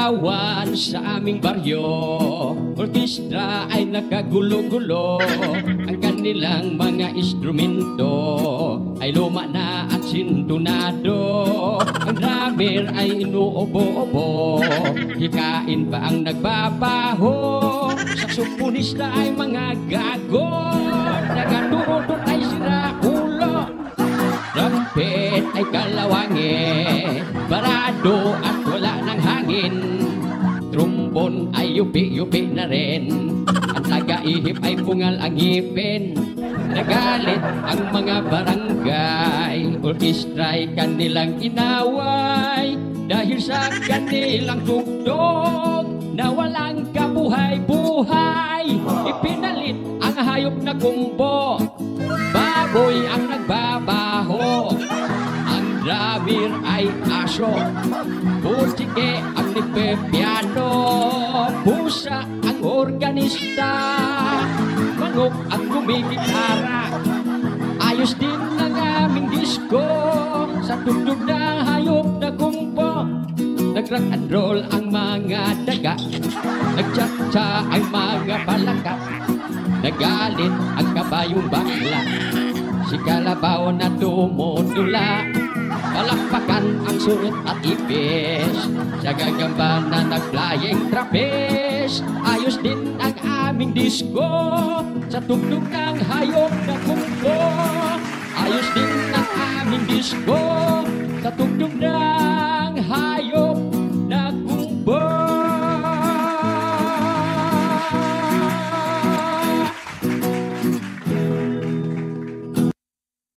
larawan sa aming baryo. Orkestra ay nakagulo-gulo, ang kanilang mga instrumento ay luma na at sintunado. Ang drummer ay inuubo-ubo, hikain pa ang nagbabaho. Saksoponista ay mga gago, naganurot ay sira ulo. Trumpet ay kalawangin, barado at wala ng hangin. Trombon ay yupi-yupi na rin, at nagaihip ay pungal ang ngipin. Nagalit ang mga barangay, orkestra'y kanilang inaway. Dahil sa kanilang tugtog na walang kabuhay-buhay, ipinalit ang hayop na kumbo, baboy ang nagbabaho. Ang drummer ay aso, butike ang nagpe-piano, pusa ang organista, manok ang gumigitara. Ayos din ang aming disco sa tugtog na hayop na kumbo. Nag-rock and roll ang mga daga, nag-cha-cha ang mga palaka. Nagalit ang kabayong bakla, si kalabaw na tumutula. Palakpakan ang surot at ipis, sa gagamba na nag-flying trapeze. Ayos din ang aming disco sa tugtog ng hayop na kumbo.